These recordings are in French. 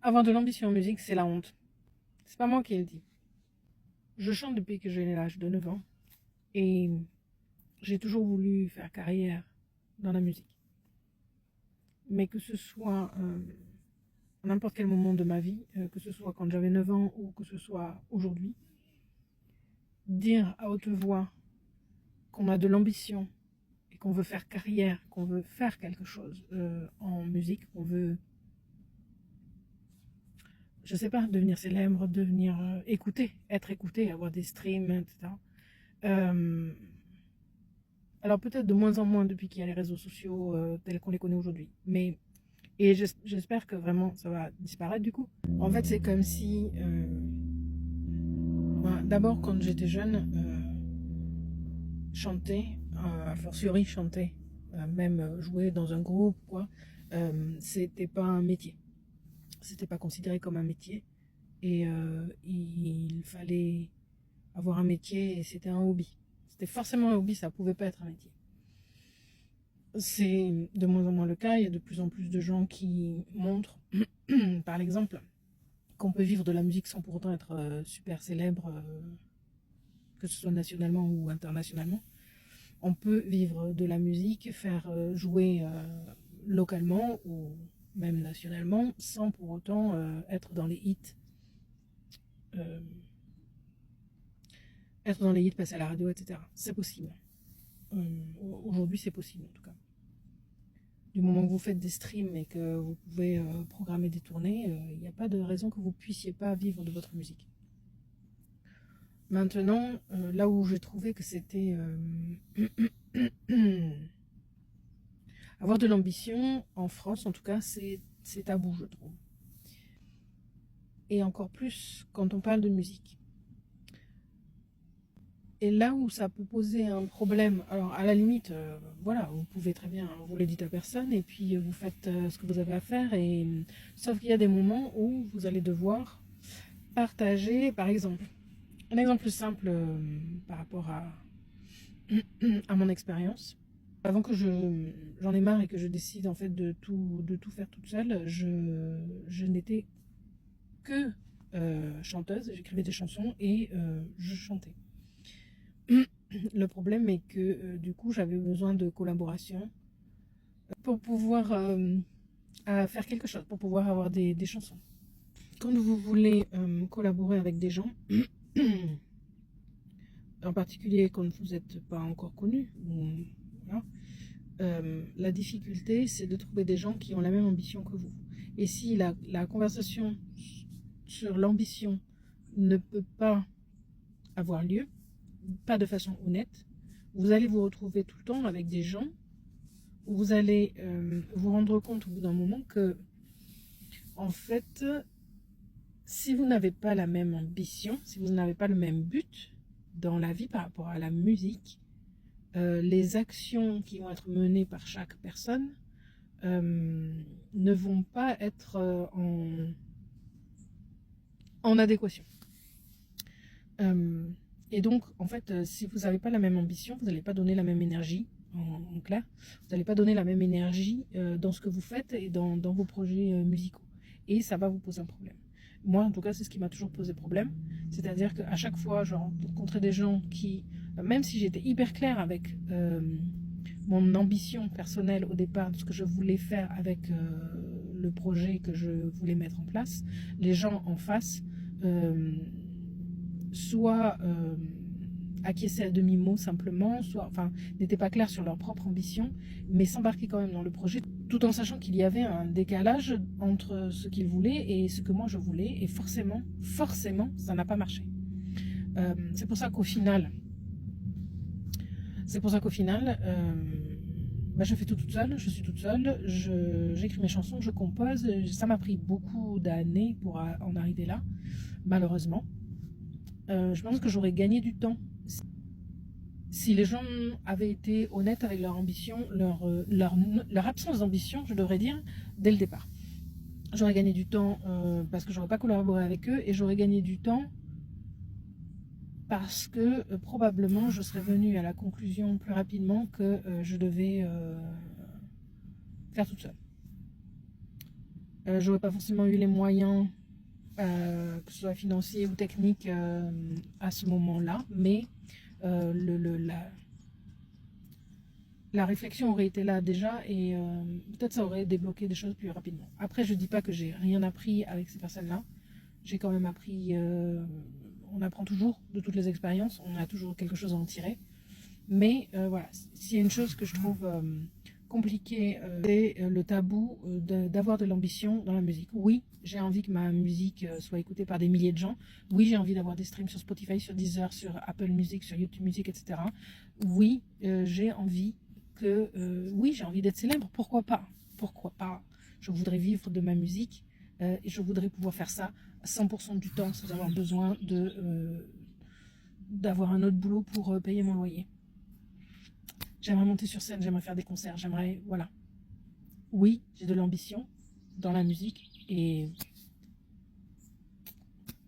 Avoir de l'ambition en musique, c'est la honte. C'est pas moi qui le dis. Je chante depuis que j'ai l'âge de 9 ans et j'ai toujours voulu faire carrière dans la musique. Mais que ce soit à n'importe quel moment de ma vie, que ce soit quand j'avais 9 ans ou que ce soit aujourd'hui, dire à haute voix qu'on a de l'ambition et qu'on veut faire carrière, qu'on veut faire quelque chose en musique, qu'on veut, je sais pas, devenir célèbre, devenir être écouté, avoir des streams, etc. Alors peut-être de moins en moins depuis qu'il y a les réseaux sociaux tels qu'on les connaît aujourd'hui. Et j'espère que vraiment ça va disparaître du coup. En fait, c'est comme si, d'abord quand j'étais jeune, chanter, a fortiori chanter, même jouer dans un groupe, quoi, c'était pas un métier. C'était pas considéré comme un métier. Et il fallait avoir un métier et c'était un hobby. C'était forcément un hobby, ça pouvait pas être un métier. C'est de moins en moins le cas, il y a de plus en plus de gens qui montrent, par exemple, qu'on peut vivre de la musique sans pour autant être super célèbre, que ce soit nationalement ou internationalement. On peut vivre de la musique, faire jouer localement ou même nationalement sans pour autant être dans les hits. Être dans les hits, passer à la radio, etc. C'est possible. Aujourd'hui, c'est possible en tout cas. Du moment que vous faites des streams et que vous pouvez programmer des tournées, il n'y a pas de raison que vous puissiez pas vivre de votre musique. Maintenant, là où j'ai trouvé que c'était avoir de l'ambition, en France en tout cas, c'est tabou, je trouve. Et encore plus quand on parle de musique. Et là où ça peut poser un problème, alors à la limite, voilà, vous pouvez très bien, vous le dites à personne et puis vous faites ce que vous avez à faire. Sauf qu'il y a des moments où vous allez devoir partager, par exemple, un exemple simple par rapport à mon expérience. Avant que j'en ai marre et que je décide en fait de tout faire toute seule, je n'étais que chanteuse, j'écrivais des chansons et je chantais. Le problème est que du coup j'avais besoin de collaboration pour pouvoir faire quelque chose, pour pouvoir avoir des chansons. Quand vous voulez collaborer avec des gens, en particulier quand vous n'êtes pas encore connu, voilà, la difficulté c'est de trouver des gens qui ont la même ambition que vous. Et si la conversation sur l'ambition ne peut pas avoir lieu, pas de façon honnête, vous allez vous retrouver tout le temps avec des gens où vous allez vous rendre compte au bout d'un moment que, en fait, si vous n'avez pas la même ambition, si vous n'avez pas le même but dans la vie par rapport à la musique, les actions qui vont être menées par chaque personne ne vont pas être en adéquation. Et donc, en fait, si vous n'avez pas la même ambition, vous n'allez pas donner la même énergie, en clair. Vous n'allez pas donner la même énergie dans ce que vous faites et dans vos projets musicaux. Et ça va vous poser un problème. Moi, en tout cas, c'est ce qui m'a toujours posé problème. C'est-à-dire qu'à chaque fois, je rencontrais des gens qui, même si j'étais hyper claire avec mon ambition personnelle au départ, de ce que je voulais faire avec le projet que je voulais mettre en place, les gens en face soit acquiescer à demi-mot simplement, soit, enfin, n'étaient pas clairs sur leur propre ambition, mais s'embarquer quand même dans le projet, tout en sachant qu'il y avait un décalage entre ce qu'ils voulaient et ce que moi je voulais, et forcément, ça n'a pas marché. C'est pour ça qu'au final, je fais tout toute seule, je suis toute seule, j'écris mes chansons, je compose, ça m'a pris beaucoup d'années pour en arriver là, malheureusement. Je pense que j'aurais gagné du temps si les gens avaient été honnêtes avec leur ambition, leur absence d'ambition, je devrais dire, dès le départ. J'aurais gagné du temps parce que j'aurais pas collaboré avec eux et j'aurais gagné du temps parce que probablement je serais venue à la conclusion plus rapidement que je devais faire toute seule. j'aurais pas forcément eu les moyens, que ce soit financiers ou techniques, à ce moment-là, mais la réflexion aurait été là déjà et peut-être ça aurait débloqué des choses plus rapidement. Après, je dis pas que j'ai rien appris avec ces personnes-là. J'ai quand même appris, on apprend toujours de toutes les expériences, on a toujours quelque chose à en tirer. Mais voilà, s'il y a une chose que je trouve compliquée, c'est le tabou d'avoir de l'ambition dans la musique. Oui, j'ai envie que ma musique soit écoutée par des milliers de gens. Oui, j'ai envie d'avoir des streams sur Spotify, sur Deezer, sur Apple Music, sur YouTube Music, etc. Oui, j'ai envie oui, j'ai envie d'être célèbre. Pourquoi pas? Pourquoi pas? Je voudrais vivre de ma musique et je voudrais pouvoir faire ça à 100% du temps sans avoir besoin d'avoir un autre boulot pour payer mon loyer. J'aimerais monter sur scène, j'aimerais faire des concerts, j'aimerais, voilà. Oui, j'ai de l'ambition dans la musique et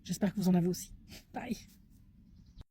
j'espère que vous en avez aussi. Bye.